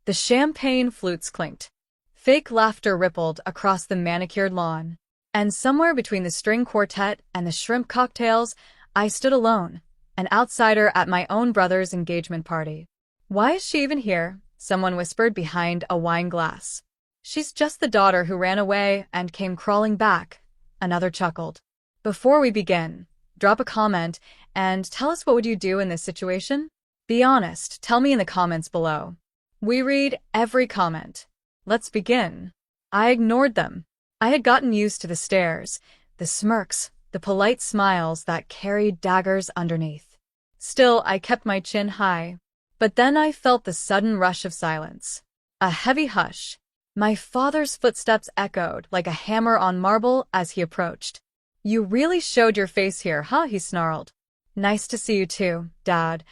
The champagne flutes clinked. Fake laughter rippled across the manicured lawn. And somewhere between the string quartet and the shrimp cocktails, I stood alone, an outsider at my own brother's engagement party. "Why is she even here?" someone whispered behind a wine glass. "She's just the daughter who ran away and came crawling back," another chuckled. "Before we begin, drop a comment and tell us what would you do in this situation? Be honest, tell me in the comments below. We read every comment. Let's begin." I ignored them. I had gotten used to the stares, the smirks, the polite smiles that carried daggers underneath. Still, I kept my chin high. But then I felt the sudden rush of silence. A heavy hush. My father's footsteps echoed like a hammer on marble as he approached. "You really showed your face here, huh?" he snarled. "Nice to see you too, Dad,"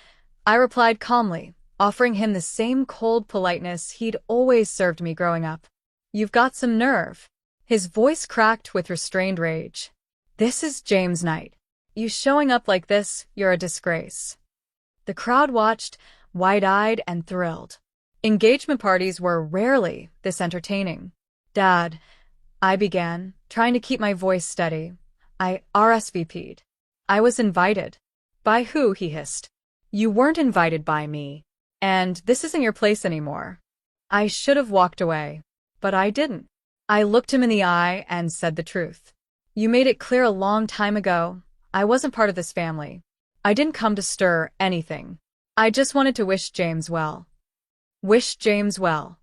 I replied calmly, offering him the same cold politeness he'd always served me growing up. "You've got some nerve." His voice cracked with restrained rage. "This is James' night. You showing up like this, you're a disgrace." The crowd watched, wide-eyed and thrilled. Engagement parties were rarely this entertaining. "Dad," I began, trying to keep my voice steady. "I RSVP'd. I was invited." "By who?" he hissed. "You weren't invited by me. And this isn't your place anymore." I should have walked away. But I didn't. I looked him in the eye and said the truth. "You made it clear a long time ago. I wasn't part of this family. I didn't come to stir anything. I just wanted to wish James well." "Wish James well?"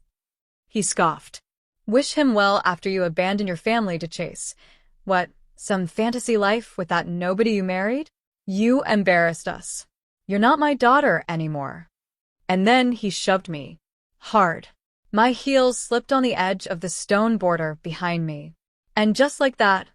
he scoffed. "Wish him well after you abandoned your family to chase, what, some fantasy life with that nobody you married? You embarrassed us. You're not my daughter anymore." And then he shoved me. Hard. My heels slipped on the edge of the stone border behind me. And just like that,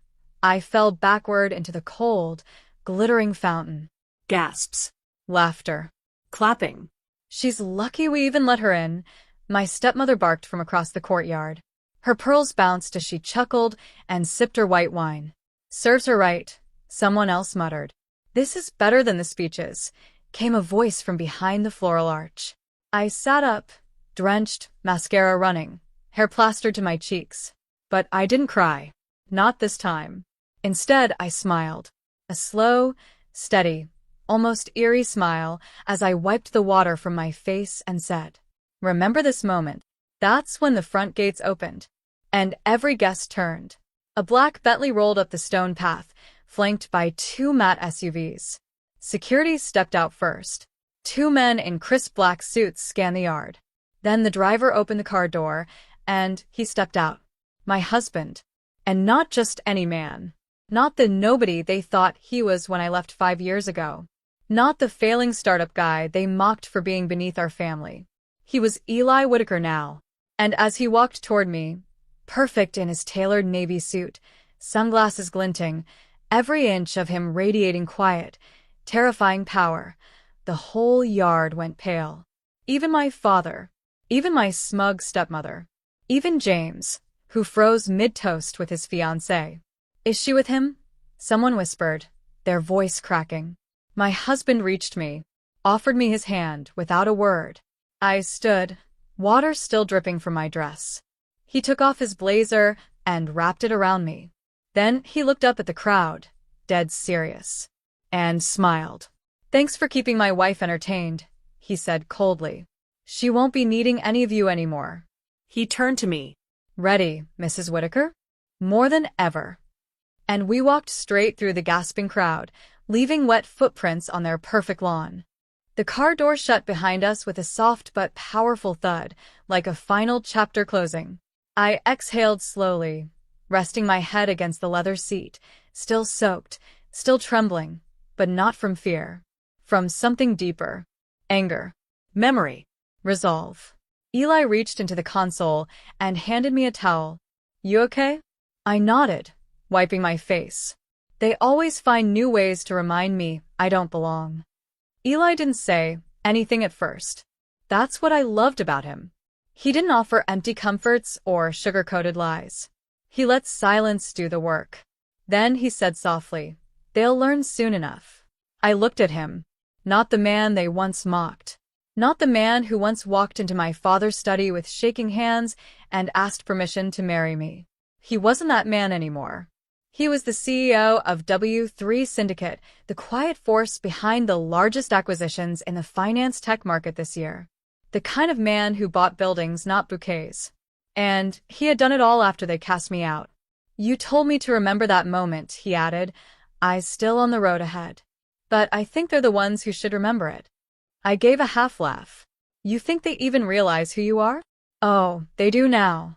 I fell backward into the cold, glittering fountain. Gasps. Laughter. Clapping. "She's lucky we even let her in," my stepmother barked from across the courtyard. Her pearls bounced as she chuckled and sipped her white wine. "Serves her right," someone else muttered. "This is better than the speeches," came a voice from behind the floral arch. I sat up, drenched, mascara running, hair plastered to my cheeks. But I didn't cry. Not this time. Instead, I smiled. A slow, steady, almost eerie smile as I wiped the water from my face and said, "Remember this moment." That's when the front gates opened, and every guest turned. A black Bentley rolled up the stone path, flanked by two matte SUVs. Security stepped out first. Two men in crisp black suits scanned the yard. Then the driver opened the car door, and he stepped out. My husband. And not just any man. Not the nobody they thought he was when I left 5 years ago. Not the failing startup guy they mocked for being beneath our family. He was Eli Whitaker now. And as he walked toward me, perfect in his tailored navy suit, sunglasses glinting, every inch of him radiating quiet, terrifying power, the whole yard went pale. Even my father, even my smug stepmother, even James, who froze mid-toast with his fiancée. "Is she with him?" someone whispered, their voice cracking. My husband reached me, offered me his hand without a word. I stood, water still dripping from my dress. He took off his blazer and wrapped it around me. Then he looked up at the crowd, dead serious, and smiled. "Thanks for keeping my wife entertained," he said coldly. "She won't be needing any of you anymore." He turned to me. "Ready, Mrs. Whitaker?" "More than ever." And we walked straight through the gasping crowd, leaving wet footprints on their perfect lawn. The car door shut behind us with a soft but powerful thud, like a final chapter closing. I exhaled slowly, resting my head against the leather seat, still soaked, still trembling, but not from fear. From something deeper. Anger. Memory. Resolve. Eli reached into the console and handed me a towel. "You okay?" I nodded, wiping my face. They always find new ways to remind me I don't belong. Eli didn't say anything at first. That's what I loved about him. He didn't offer empty comforts or sugar-coated lies. He let silence do the work. Then he said softly, "They'll learn soon enough." I looked at him. Not the man they once mocked. Not the man who once walked into my father's study with shaking hands and asked permission to marry me. He wasn't that man anymore. He was the CEO of W3 Syndicate, the quiet force behind the largest acquisitions in the finance tech market this year. The kind of man who bought buildings, not bouquets. And he had done it all after they cast me out. You told me to remember that moment, he added, eyes still on the road ahead. But I think they're the ones who should remember it. I gave a half laugh. You think they even realize who you are? Oh, they do now.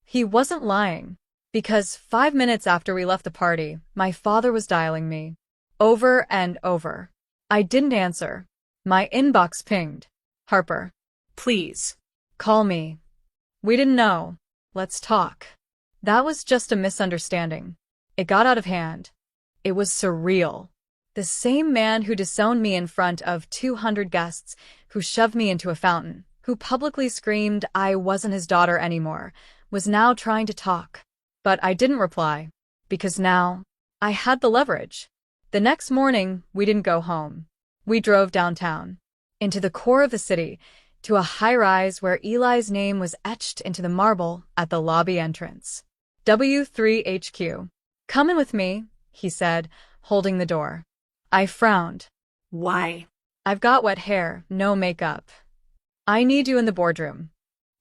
He wasn't lying. Because 5 minutes after we left the party, my father was dialing me. Over and over. I didn't answer. My inbox pinged. Harper. Please. Call me. We didn't know. Let's talk. That was just a misunderstanding. It got out of hand. It was surreal. The same man who disowned me in front of 200 guests, who shoved me into a fountain, who publicly screamed I wasn't his daughter anymore, was now trying to talk. But I didn't reply, because now I had the leverage. The next morning, we didn't go home. We drove downtown, into the core of the city, to a high-rise where Eli's name was etched into the marble at the lobby entrance. W3 HQ. Come in with me, he said, holding the door. I frowned. Why? I've got wet hair, no makeup. I need you in the boardroom.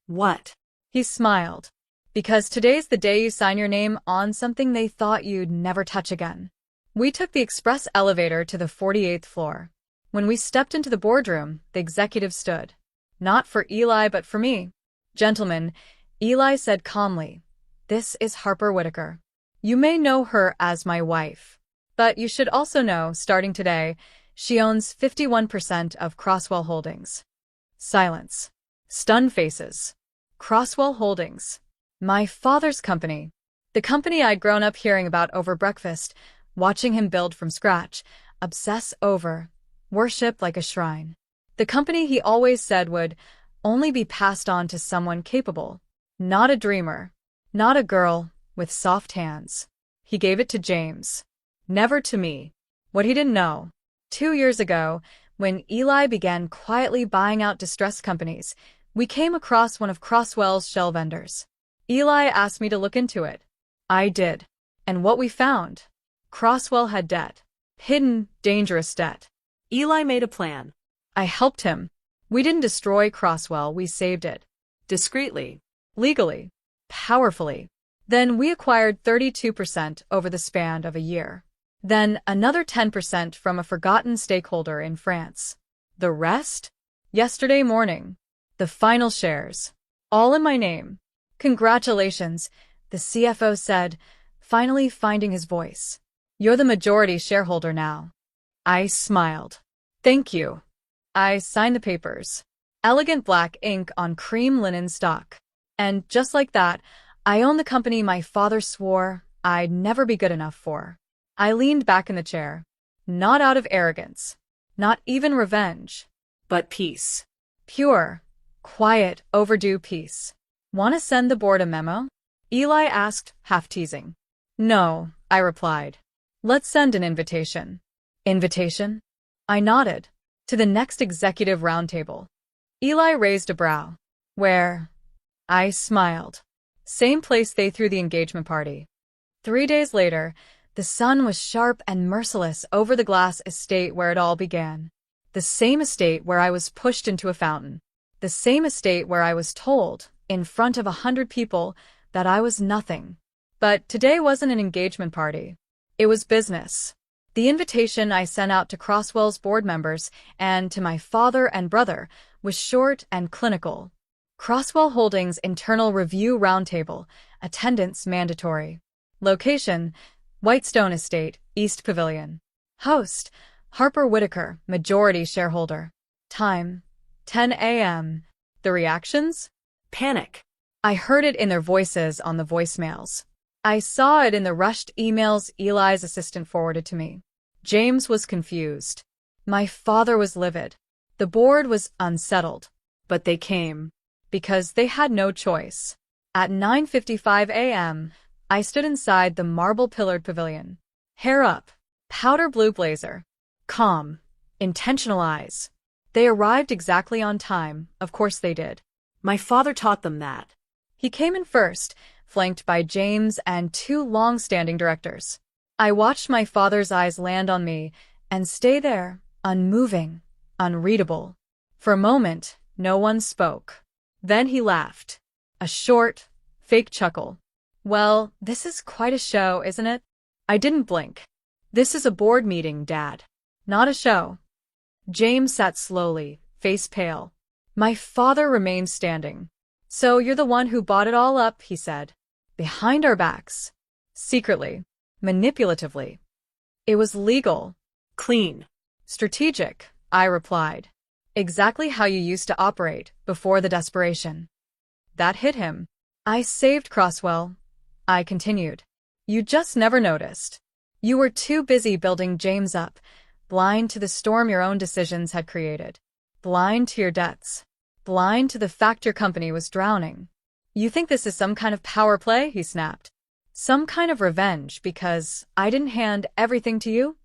What? He smiled. Because today's the day you sign your name on something they thought you'd never touch again. We took the express elevator to the 48th floor. When we stepped into the boardroom, the executive stood. Not for Eli, but for me. Gentlemen, Eli said calmly, this is Harper Whitaker. You may know her as my wife. But you should also know, starting today, she owns 51% of Crosswell Holdings. Silence. Stunned faces. Crosswell Holdings. My father's company. The company I'd grown up hearing about over breakfast, watching him build from scratch, obsess over, worship like a shrine. The company he always said would only be passed on to someone capable, not a dreamer, not a girl with soft hands. He gave it to James. Never to me. What he didn't know. 2 years ago, when Eli began quietly buying out distressed companies, we came across one of Crosswell's shell vendors. Eli asked me to look into it. I did. And what we found? Crosswell had debt. Hidden, dangerous debt. Eli made a plan. I helped him. We didn't destroy Crosswell, we saved it. Discreetly. Legally. Powerfully. Then we acquired 32% over the span of a year. Then another 10% from a forgotten stakeholder in France. The rest? Yesterday morning. The final shares. All in my name. Congratulations, the CFO said, finally finding his voice. You're the majority shareholder now. I smiled. Thank you. I signed the papers. Elegant black ink on cream linen stock. And just like that, I own the company my father swore I'd never be good enough for. I leaned back in the chair. Not out of arrogance. Not even revenge. But peace. Pure, quiet, overdue peace. Want to send the board a memo? Eli asked, half teasing. No, I replied. Let's send an invitation. Invitation? I nodded. To the next executive roundtable. Eli raised a brow. Where? I smiled. Same place they threw the engagement party. 3 days later, the sun was sharp and merciless over the glass estate where it all began. The same estate where I was pushed into a fountain. The same estate where I was told, in front of 100 people, that I was nothing. But today wasn't an engagement party. It was business. The invitation I sent out to Crosswell's board members and to my father and brother was short and clinical. Crosswell Holdings Internal Review Roundtable, attendance mandatory. Location, Whitestone Estate, East Pavilion. Host, Harper Whitaker, majority shareholder. Time, 10 a.m. The reactions? Panic. I heard it in their voices on the voicemails. I saw it in the rushed emails Eli's assistant forwarded to me. James was confused. My father was livid. The board was unsettled. But they came. Because they had no choice. At 9:55 a.m., I stood inside the marble-pillared pavilion. Hair up. Powder blue blazer. Calm. Intentional eyes. They arrived exactly on time, of course they did. My father taught them that. He came in first, flanked by James and two long-standing directors. I watched my father's eyes land on me and stay there, unmoving, unreadable. For a moment, no one spoke. Then he laughed. A short, fake chuckle. Well, this is quite a show, isn't it? I didn't blink. This is a board meeting, Dad. Not a show. James sat slowly, face pale. My father remained standing. So you're the one who bought it all up, he said. Behind our backs. Secretly. Manipulatively. It was legal. Clean. Strategic, I replied. Exactly how you used to operate before the desperation. That hit him. I saved Crosswell. I continued. You just never noticed. You were too busy building James up, blind to the storm your own decisions had created. Blind to your debts. Blind to the fact your company was drowning. You think this is some kind of power play? He snapped. Some kind of revenge because I didn't hand everything to you?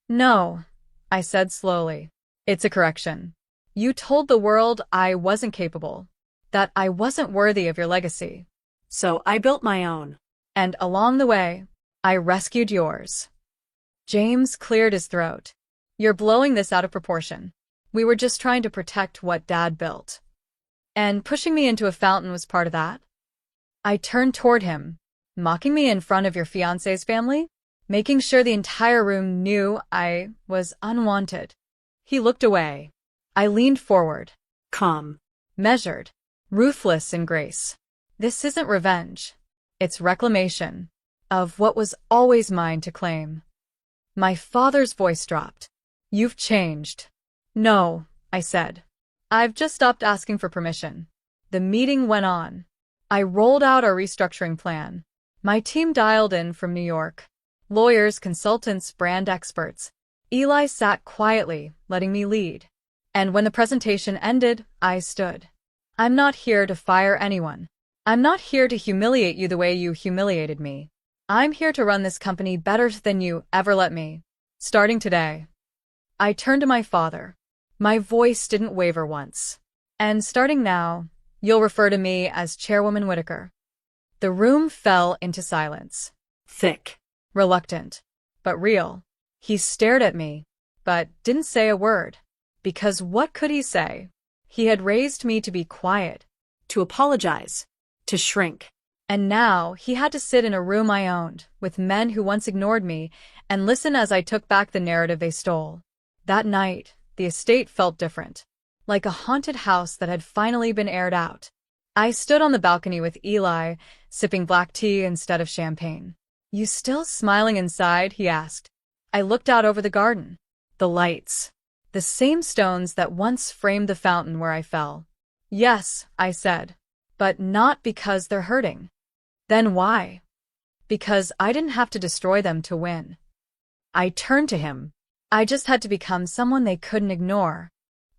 No, I said slowly. It's a correction. You told the world I wasn't capable, that I wasn't worthy of your legacy. So I built my own. And along the way, I rescued yours. James cleared his throat. You're blowing this out of proportion. We were just trying to protect what Dad built. And pushing me into a fountain was part of that? I turned toward him. Mocking me in front of your fiancé's family? Making sure the entire room knew I was unwanted. He looked away. I leaned forward. Calm. Measured. Ruthless in grace. This isn't revenge. It's reclamation. Of what was always mine to claim. My father's voice dropped. You've changed. No, I said. I've just stopped asking for permission. The meeting went on. I rolled out our restructuring plan. My team dialed in from New York. Lawyers, consultants, brand experts. Eli sat quietly, letting me lead. And when the presentation ended, I stood. I'm not here to fire anyone. I'm not here to humiliate you the way you humiliated me. I'm here to run this company better than you ever let me. Starting today. I turned to my father. My voice didn't waver once. And starting now, you'll refer to me as Chairwoman Whitaker. The room fell into silence. Thick. Reluctant. But real. He stared at me, but didn't say a word. Because what could he say? He had raised me to be quiet. To apologize. To shrink. And now he had to sit in a room I owned, with men who once ignored me, and listen as I took back the narrative they stole. That night, the estate felt different. Like a haunted house that had finally been aired out. I stood on the balcony with Eli, sipping black tea instead of champagne. You still smiling inside? He asked. I looked out over the garden. The lights. The same stones that once framed the fountain where I fell. Yes, I said. But not because they're hurting. Then why? Because I didn't have to destroy them to win. I turned to him. I just had to become someone they couldn't ignore.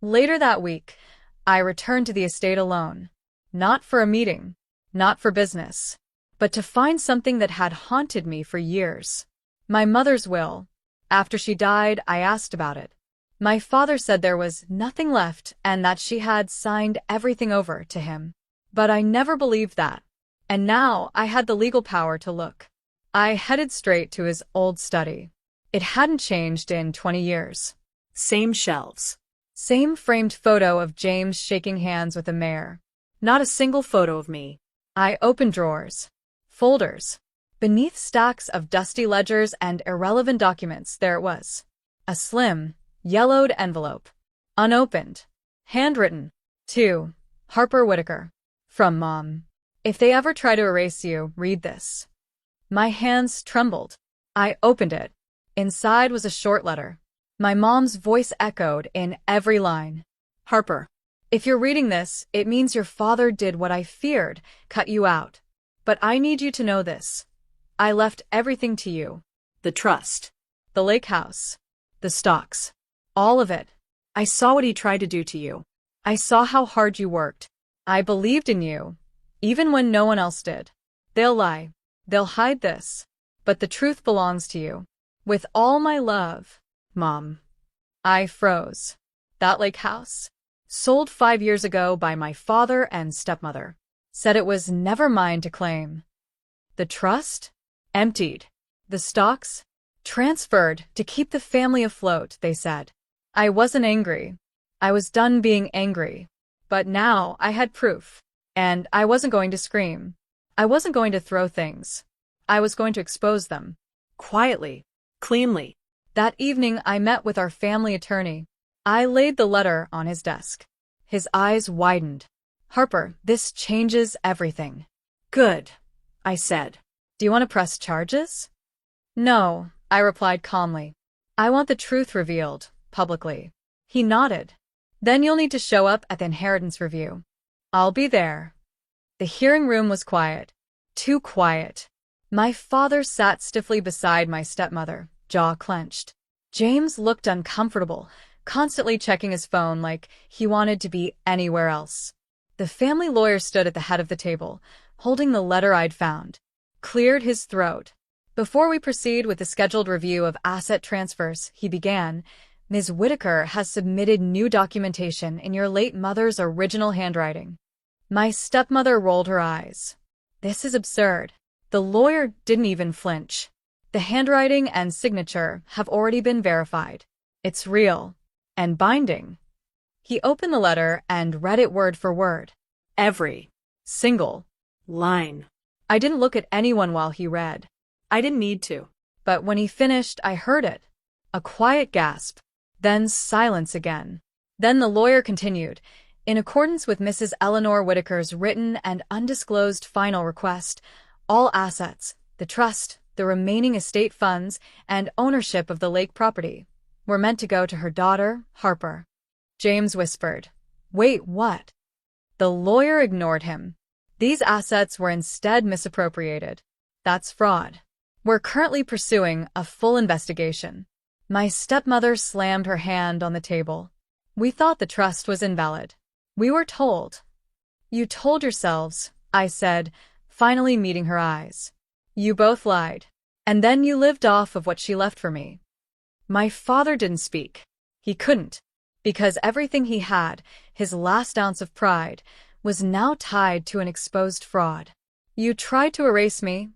Later that week, I returned to the estate alone. Not for a meeting, not for business, but to find something that had haunted me for years. My mother's will. After she died, I asked about it. My father said there was nothing left and that she had signed everything over to him. But I never believed that. And now I had the legal power to look. I headed straight to his old study. It hadn't changed in 20 years. Same shelves. Same framed photo of James shaking hands with the mayor. Not a single photo of me. I opened drawers. Folders. Beneath stacks of dusty ledgers and irrelevant documents, there it was. A slim, yellowed envelope. Unopened. Handwritten. To Harper Whitaker. From Mom. If they ever try to erase you, read this. My hands trembled. I opened it. Inside was a short letter. My mom's voice echoed in every line. Harper, if you're reading this, it means your father did what I feared, cut you out. But I need you to know this. I left everything to you. The trust. The lake house. The stocks. All of it. I saw what he tried to do to you. I saw how hard you worked. I believed in you, even when no one else did. They'll lie. They'll hide this. But the truth belongs to you. With all my love, Mom. I froze. That lake house? Sold 5 years ago by my father and stepmother. Said it was never mine to claim. The trust? Emptied. The stocks? Transferred to keep the family afloat, they said. I wasn't angry. I was done being angry. But now I had proof. And I wasn't going to scream. I wasn't going to throw things. I was going to expose them. Quietly. Cleanly. That evening I met with our family attorney. I laid the letter on his desk. His eyes widened. Harper, this changes everything. Good, I said. Do you want to press charges? No, I replied calmly. I want the truth revealed, publicly. He nodded. Then you'll need to show up at the inheritance review. I'll be there. The hearing room was quiet. Too quiet. My father sat stiffly beside my stepmother, jaw clenched. James looked uncomfortable, constantly checking his phone like he wanted to be anywhere else. The family lawyer stood at the head of the table, holding the letter I'd found. Cleared his throat. Before we proceed with the scheduled review of asset transfers, he began, Ms. Whitaker has submitted new documentation in your late mother's original handwriting. My stepmother rolled her eyes. This is absurd. The lawyer didn't even flinch. The handwriting and signature have already been verified. It's real. And binding. He opened the letter and read it word for word. Every single line. I didn't look at anyone while he read. I didn't need to. But when he finished, I heard it. A quiet gasp. Then silence again. Then the lawyer continued. In accordance with Mrs. Eleanor Whitaker's written and undisclosed final request, all assets, the trust, the remaining estate funds, and ownership of the lake property were meant to go to her daughter, Harper. James whispered. Wait, what? The lawyer ignored him. These assets were instead misappropriated. That's fraud. We're currently pursuing a full investigation. My stepmother slammed her hand on the table. We thought the trust was invalid. We were told. You told yourselves, I said, finally meeting her eyes. You both lied. And then you lived off of what she left for me. My father didn't speak. He couldn't. Because everything he had, his last ounce of pride, was now tied to an exposed fraud. You tried to erase me,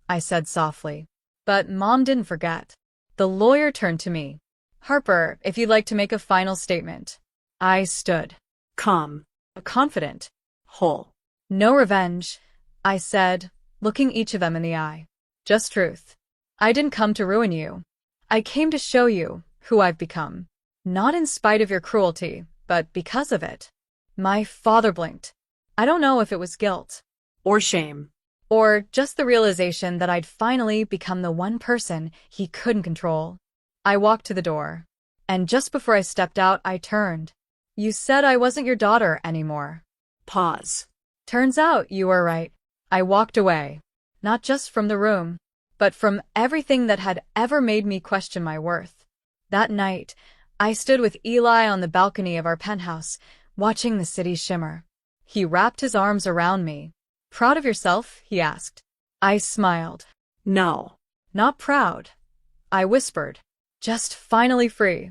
I said softly. But Mom didn't forget. The lawyer turned to me. Harper, if you'd like to make a final statement. I stood. Calm. Confident. Whole. No revenge, I said, looking each of them in the eye. Just truth. I didn't come to ruin you. I came to show you who I've become. Not in spite of your cruelty, but because of it. My father blinked. I don't know if it was guilt. Or shame. Or just the realization that I'd finally become the one person he couldn't control. I walked to the door. And just before I stepped out, I turned. You said I wasn't your daughter anymore. Pause. Turns out you were right. I walked away. Not just from the room, but from everything that had ever made me question my worth. That night, I stood with Eli on the balcony of our penthouse, watching the city shimmer. He wrapped his arms around me. Proud of yourself? He asked. I smiled. No. Not proud. I whispered. Just finally free.